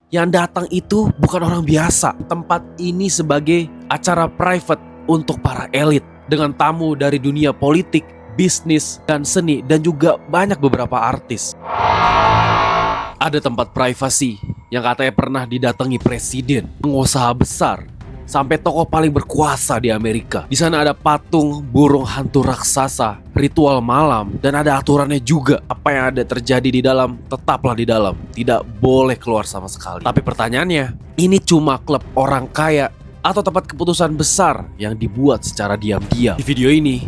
yang datang itu bukan orang biasa. Tempat ini sebagai acara private untuk para elit dengan tamu dari dunia politik, bisnis, dan seni, dan juga banyak beberapa artis. Ada tempat privasi yang katanya pernah didatangi presiden, pengusaha besar, sampai tokoh paling berkuasa di Amerika. Di sana ada patung burung hantu raksasa, ritual malam, dan ada aturannya juga. Apa yang ada terjadi di dalam, tetaplah di dalam. Tidak boleh keluar sama sekali. Tapi pertanyaannya, ini cuma klub orang kaya atau tempat keputusan besar yang dibuat secara diam-diam? Di video ini,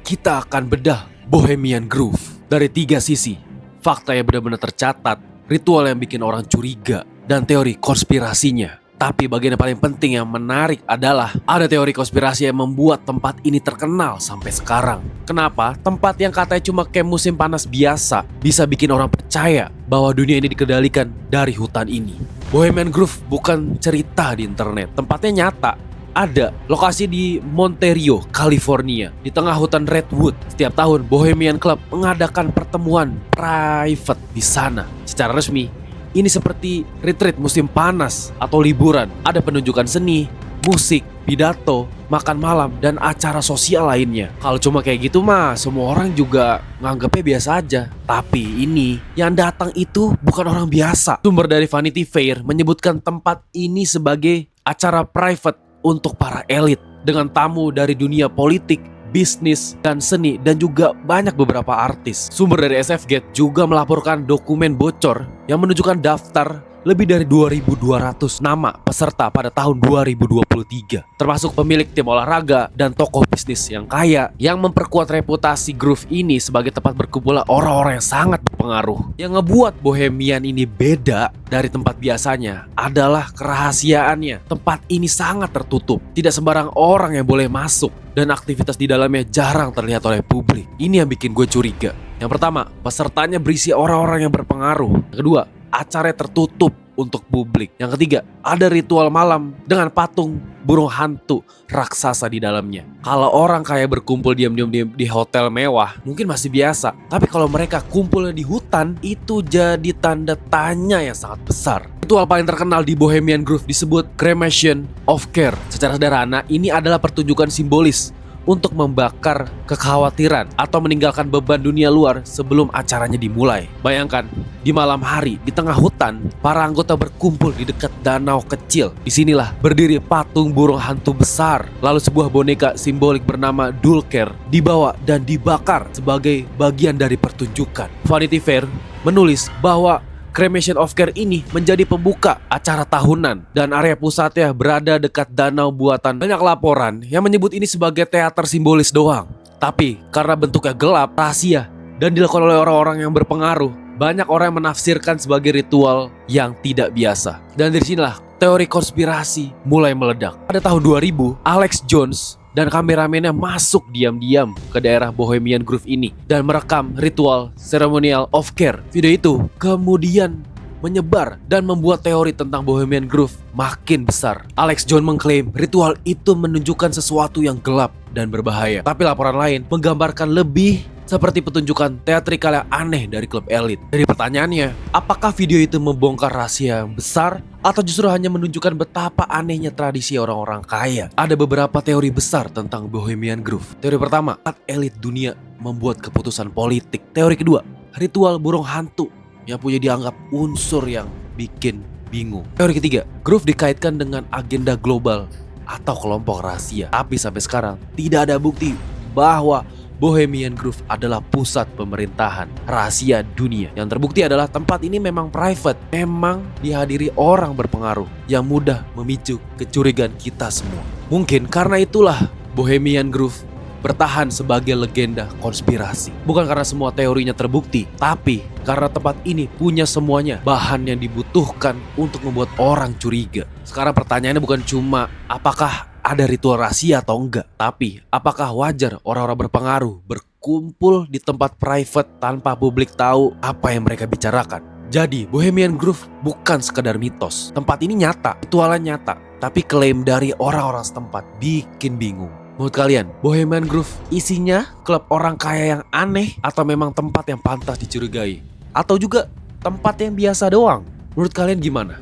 kita akan bedah Bohemian Grove dari 3 sisi. Fakta yang benar-benar tercatat, ritual yang bikin orang curiga, dan teori konspirasinya. Tapi bagian yang paling penting yang menarik adalah ada teori konspirasi yang membuat tempat ini terkenal sampai sekarang. Kenapa? Tempat yang katanya cuma kayak musim panas biasa bisa bikin orang percaya bahwa dunia ini dikendalikan dari hutan ini. Bohemian Grove bukan cerita di internet, tempatnya nyata. Ada lokasi di Monterey, California, di tengah hutan Redwood. Setiap tahun Bohemian Club mengadakan pertemuan private di sana. Secara resmi, ini seperti retreat musim panas atau liburan. Ada penunjukan seni, musik, pidato, makan malam, dan acara sosial lainnya. Kalau cuma kayak gitu mah semua orang juga nganggapnya biasa aja. Tapi ini yang datang itu bukan orang biasa. Sumber dari Vanity Fair menyebutkan tempat ini sebagai acara private untuk para elit dengan tamu dari dunia politik, bisnis, dan seni, dan juga banyak beberapa artis. Sumber dari SFGate juga melaporkan dokumen bocor yang menunjukkan daftar lebih dari 2.200 nama peserta pada tahun 2023, termasuk pemilik tim olahraga dan tokoh bisnis yang kaya, yang memperkuat reputasi Grove ini sebagai tempat berkumpulnya orang-orang yang sangat berpengaruh. Yang ngebuat Bohemian ini beda dari tempat biasanya adalah kerahasiaannya. Tempat ini sangat tertutup, tidak sembarang orang yang boleh masuk, dan aktivitas di dalamnya jarang terlihat oleh publik. Ini yang bikin gue curiga. Yang pertama, pesertanya berisi orang-orang yang berpengaruh. Yang kedua, acara tertutup untuk publik. Yang ketiga, ada ritual malam dengan patung burung hantu raksasa di dalamnya. Kalau orang kayak berkumpul diam-diam di hotel mewah, mungkin masih biasa. Tapi kalau mereka kumpulnya di hutan, itu jadi tanda tanya yang sangat besar. Ritual paling terkenal di Bohemian Grove disebut Cremation of Care. Secara sederhana, ini adalah pertunjukan simbolis untuk membakar kekhawatiran atau meninggalkan beban dunia luar sebelum acaranya dimulai. Bayangkan, di malam hari, di tengah hutan, para anggota berkumpul di dekat danau kecil. Disinilah berdiri patung burung hantu besar. Lalu sebuah boneka simbolik bernama Dulker dibawa dan dibakar sebagai bagian dari pertunjukan. Vanity Fair menulis bahwa Cremation of Care ini menjadi pembuka acara tahunan dan area pusatnya berada dekat danau buatan. Banyak laporan yang menyebut ini sebagai teater simbolis doang. Tapi karena bentuknya gelap, rahasia, dan dilakukan oleh orang-orang yang berpengaruh, banyak orang yang menafsirkan sebagai ritual yang tidak biasa. Dan dari sinilah teori konspirasi mulai meledak. Pada tahun 2000, Alex Jones dan kameramennya masuk diam-diam ke daerah Bohemian Grove ini dan merekam ritual Ceremonial of Care. Video itu kemudian menyebar dan membuat teori tentang Bohemian Grove makin besar. Alex Jones mengklaim ritual itu menunjukkan sesuatu yang gelap dan berbahaya. Tapi laporan lain menggambarkan lebih seperti pertunjukan teatrikal yang aneh dari klub elit. Jadi pertanyaannya, apakah video itu membongkar rahasia yang besar atau justru hanya menunjukkan betapa anehnya tradisi orang-orang kaya? Ada beberapa teori besar tentang Bohemian Grove. Teori pertama, elit dunia membuat keputusan politik. Teori kedua, ritual burung hantu yang punya dianggap unsur yang bikin bingung. Teori ketiga, Grove dikaitkan dengan agenda global atau kelompok rahasia. Tapi sampai sekarang tidak ada bukti bahwa Bohemian Grove adalah pusat pemerintahan rahasia dunia. Yang terbukti adalah tempat ini memang private, memang dihadiri orang berpengaruh yang mudah memicu kecurigaan kita semua. Mungkin karena itulah Bohemian Grove bertahan sebagai legenda konspirasi. Bukan karena semua teorinya terbukti, tapi karena tempat ini punya semuanya, bahan yang dibutuhkan untuk membuat orang curiga. Sekarang pertanyaannya bukan cuma apakah ada ritual rahasia atau enggak, tapi apakah wajar orang-orang berpengaruh berkumpul di tempat private tanpa publik tahu apa yang mereka bicarakan? Jadi Bohemian Grove bukan sekedar mitos. Tempat ini nyata, ritualnya nyata, tapi klaim dari orang-orang setempat bikin bingung. Menurut kalian, Bohemian Grove isinya klub orang kaya yang aneh atau memang tempat yang pantas dicurigai? Atau juga tempat yang biasa doang? Menurut kalian gimana?